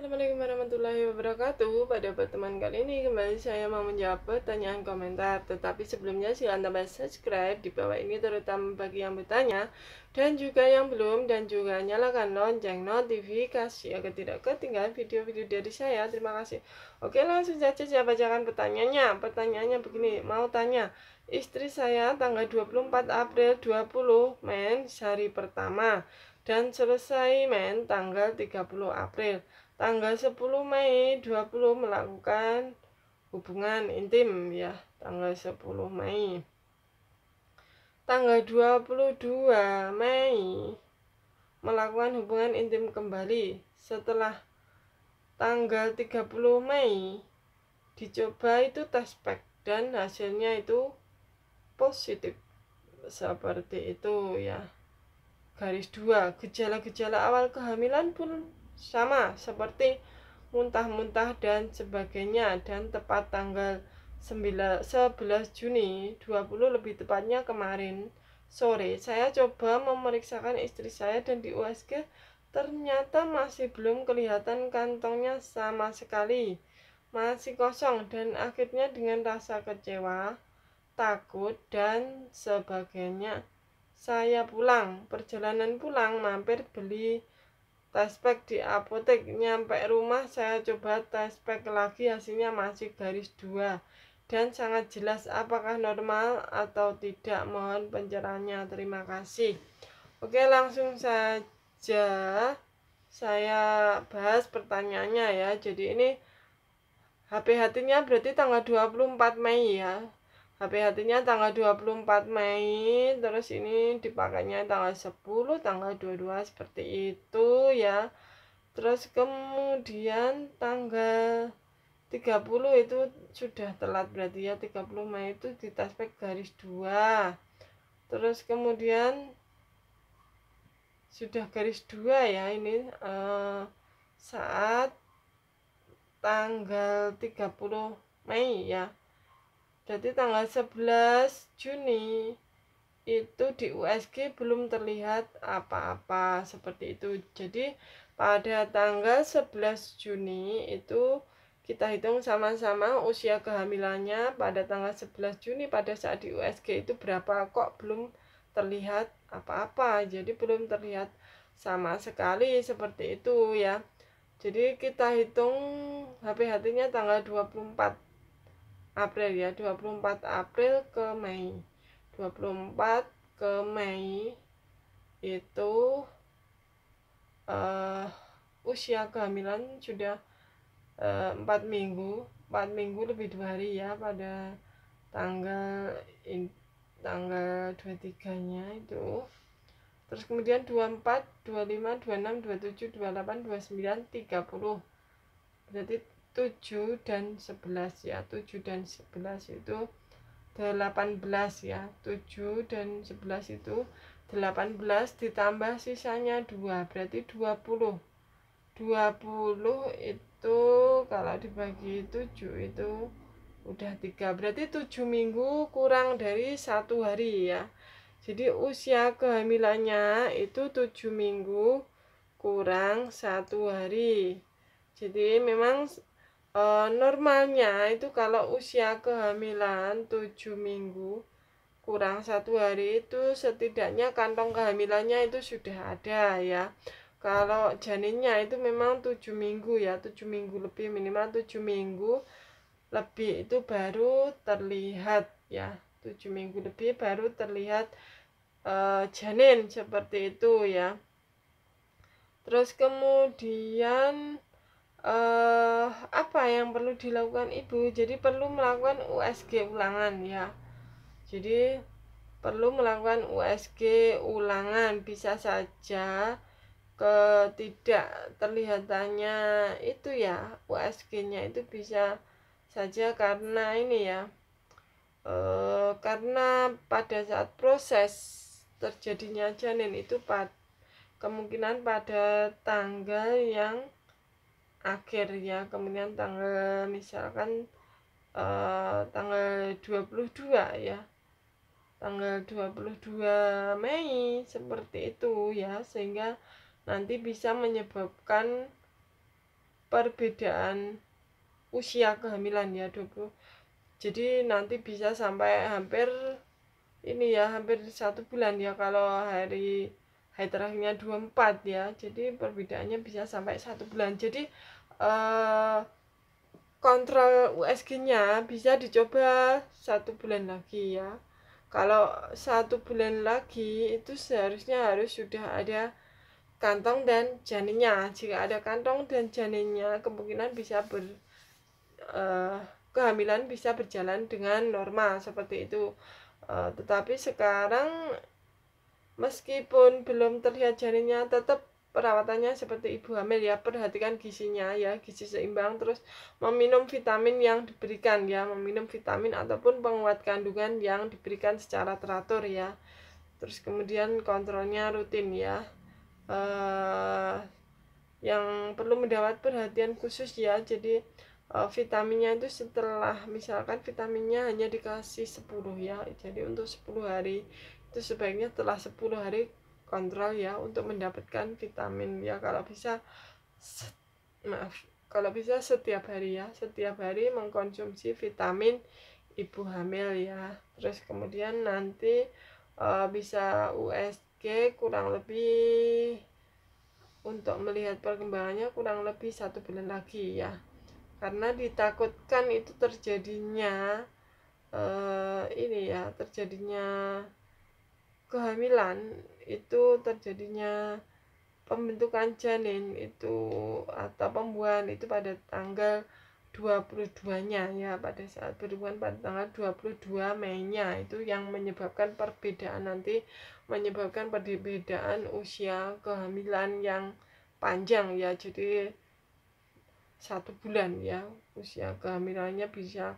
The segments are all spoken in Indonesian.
Assalamualaikum warahmatullahi wabarakatuh. Pada pertemuan kali ini kembali saya mau menjawab pertanyaan komentar. Tetapi sebelumnya silahkan tambah subscribe di bawah ini, terutama bagi yang bertanya dan juga yang belum, dan juga nyalakan lonceng notifikasi agar tidak ketinggalan video-video dari saya. Terima kasih. Oke, langsung saja saya bacakan pertanyaannya. Pertanyaannya begini, mau tanya, istri saya tanggal 24 April 20 mens hari pertama dan selesai men tanggal 30 April. Tanggal 10 Mei 20 melakukan hubungan intim ya, tanggal 10 Mei. Tanggal 22 Mei melakukan hubungan intim kembali. Setelah tanggal 30 Mei dicoba itu tes pack dan hasilnya itu positif. Seperti itu ya. Garis 2, gejala-gejala awal kehamilan pun sama seperti muntah-muntah dan sebagainya, dan tepat tanggal 11 Juni 20, lebih tepatnya kemarin sore, saya coba memeriksakan istri saya dan di USG ternyata masih belum kelihatan kantongnya sama sekali, masih kosong, dan akhirnya dengan rasa kecewa, takut dan sebagainya saya pulang. Perjalanan pulang mampir beli tes pack di apotek. Nyampe rumah saya coba tes pack lagi, hasilnya masih garis 2 dan sangat jelas. Apakah normal atau tidak? Mohon pencerahannya, terima kasih. Oke, langsung saja saya bahas pertanyaannya ya. Jadi ini HPHT-nya berarti tanggal 24 Mei ya. HPHT-nya tanggal 24 Mei, terus ini dipakainya tanggal 10, tanggal 22 seperti itu ya. Terus kemudian tanggal 30 itu sudah telat berarti ya, 30 Mei itu di taspek garis 2. Terus kemudian sudah garis 2 ya ini saat tanggal 30 Mei ya. Jadi tanggal 11 Juni itu di USG belum terlihat apa-apa seperti itu. Jadi pada tanggal 11 Juni itu kita hitung sama-sama usia kehamilannya pada tanggal 11 Juni pada saat di USG itu berapa, kok belum terlihat apa-apa. Jadi belum terlihat sama sekali seperti itu ya. Jadi kita hitung HPHT-nya tanggal 24 April ya, 24 April ke Mei. 24 ke Mei itu usia kehamilan sudah 4 minggu, 4 minggu lebih 2 hari ya pada tanggal 23-nya itu. Terus kemudian 24, 25, 26, 27, 28, 29, 30. Berarti 7 dan 11 ya. 7 dan 11 itu 18 ya. 7 dan 11 itu 18 ditambah sisanya 2, berarti 20. 20 itu kalau dibagi 7 itu udah 3, berarti 7 minggu kurang dari 1 hari ya. Jadi usia kehamilannya itu 7 minggu kurang 1 hari. Jadi memang normalnya itu kalau usia kehamilan 7 minggu kurang 1 hari itu setidaknya kantong kehamilannya itu sudah ada ya. Kalau janinnya itu memang 7 minggu ya, 7 minggu lebih, minimal 7 minggu lebih itu baru terlihat ya. 7 minggu lebih baru terlihat janin seperti itu ya. Terus kemudian apa yang perlu dilakukan ibu? Jadi perlu melakukan USG ulangan ya. Jadi perlu melakukan USG ulangan, bisa saja ketidak terlihatannya itu ya, USG-nya itu bisa saja karena ini ya, karena pada saat proses terjadinya janin itu kemungkinan pada tanggal yang akhir ya, kemudian tanggal misalkan tanggal 22 ya, tanggal 22 Mei seperti itu ya, sehingga nanti bisa menyebabkan perbedaan usia kehamilan ya 20. Jadi nanti bisa sampai hampir ini ya, hampir 1 bulan ya kalau hari terakhirnya 24 ya. Jadi perbedaannya bisa sampai 1 bulan. Jadi kontrol USG-nya bisa dicoba 1 bulan lagi ya. Kalau 1 bulan lagi itu seharusnya harus sudah ada kantong dan janinnya. Jika ada kantong dan janinnya, kemungkinan bisa kehamilan bisa berjalan dengan normal seperti itu. Tetapi sekarang meskipun belum terlihat janinnya, tetap perawatannya seperti ibu hamil ya. Perhatikan gizinya ya, gizi seimbang, terus meminum vitamin yang diberikan ya, meminum vitamin ataupun penguat kandungan yang diberikan secara teratur ya. Terus kemudian kontrolnya rutin ya. Yang perlu mendapat perhatian khusus ya, jadi vitaminnya itu setelah misalkan vitaminnya hanya dikasih 10 ya, jadi untuk 10 hari itu sebaiknya setelah 10 hari kontrol ya untuk mendapatkan vitamin ya. Kalau bisa setiap hari ya, setiap hari mengkonsumsi vitamin ibu hamil ya. Terus kemudian nanti bisa USG kurang lebih, untuk melihat perkembangannya kurang lebih 1 bulan lagi ya, karena ditakutkan itu terjadinya terjadinya kehamilan, itu terjadinya pembentukan janin itu atau pembuahan itu pada tanggal 22-nya ya, pada saat berhubungan pada tanggal 22 Mei-nya, itu yang menyebabkan perbedaan nanti, menyebabkan perbedaan usia kehamilan yang panjang ya. Jadi 1 bulan ya usia kehamilannya bisa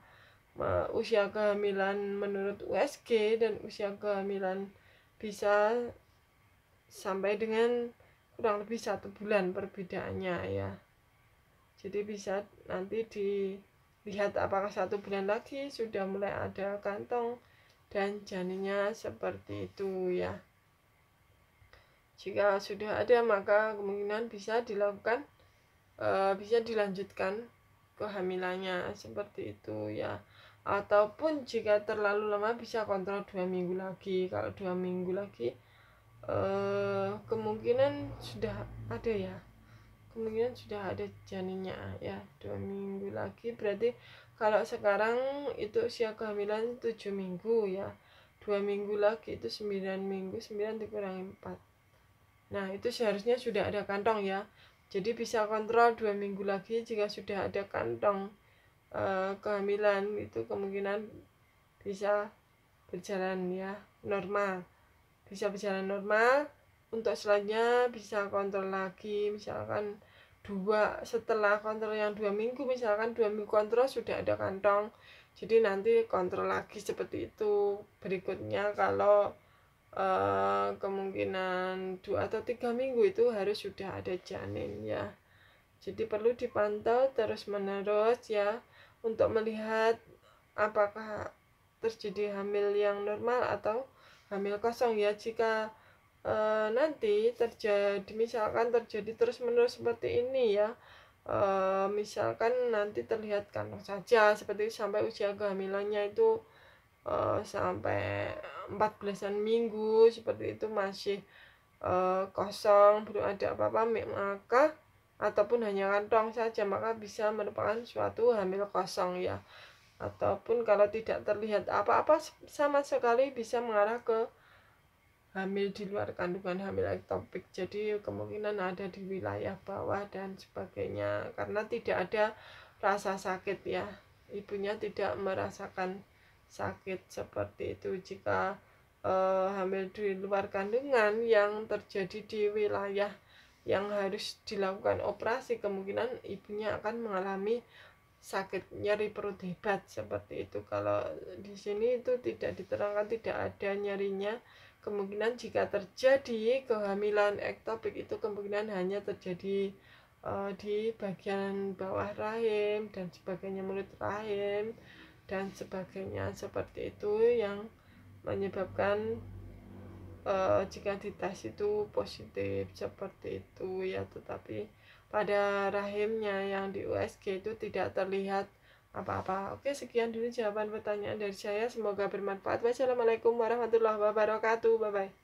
usia kehamilan menurut USG dan usia kehamilan bisa sampai dengan kurang lebih 1 bulan perbedaannya ya. Jadi bisa nanti dilihat apakah 1 bulan lagi sudah mulai ada kantong dan janinnya seperti itu ya. Jika sudah ada, maka kemungkinan bisa dilakukan, bisa dilanjutkan kehamilannya seperti itu ya. Ataupun jika terlalu lama bisa kontrol 2 minggu lagi. Kalau 2 minggu lagi kemungkinan sudah ada ya, kemungkinan sudah ada janinnya ya. 2 minggu lagi berarti kalau sekarang itu usia kehamilan 7 minggu ya, 2 minggu lagi itu 9 minggu, 9 dikurangi 4, nah itu seharusnya sudah ada kantong ya. Jadi bisa kontrol 2 minggu lagi. Jika sudah ada kantong kehamilan, itu kemungkinan bisa berjalan ya normal, bisa berjalan normal. Untuk selanjutnya bisa kontrol lagi, misalkan setelah kontrol yang 2 minggu, misalkan 2 minggu kontrol sudah ada kantong, jadi nanti kontrol lagi seperti itu. Berikutnya kalau kemungkinan 2 atau 3 minggu itu harus sudah ada janin ya. Jadi perlu dipantau terus menerus ya, untuk melihat apakah terjadi hamil yang normal atau hamil kosong ya. Jika nanti misalkan terjadi terus menerus seperti ini ya, misalkan nanti terlihat kantong saja seperti sampai usia kehamilannya itu sampai 14-an minggu seperti itu masih kosong, belum ada apa-apa, maka ataupun hanya kantong saja, maka bisa merupakan suatu hamil kosong ya. Ataupun kalau tidak terlihat apa-apa sama sekali, bisa mengarah ke hamil di luar kandungan, hamil ektopik. Jadi kemungkinan ada di wilayah bawah dan sebagainya, karena tidak ada rasa sakit ya, ibunya tidak merasakan sakit seperti itu. Jika hamil di luar kandungan yang terjadi di wilayah yang harus dilakukan operasi, kemungkinan ibunya akan mengalami sakit nyeri perut hebat seperti itu. Kalau di sini itu tidak diterangkan, tidak ada nyerinya. Kemungkinan jika terjadi kehamilan ektopik itu kemungkinan hanya terjadi di bagian bawah rahim dan sebagainya, mulut rahim dan sebagainya seperti itu, yang menyebabkan jika dites itu positif seperti itu ya. Tetapi pada rahimnya yang di USG itu tidak terlihat apa-apa. Oke, sekian dulu jawaban pertanyaan dari saya. Semoga bermanfaat. Wassalamualaikum warahmatullahi wabarakatuh. Bye bye.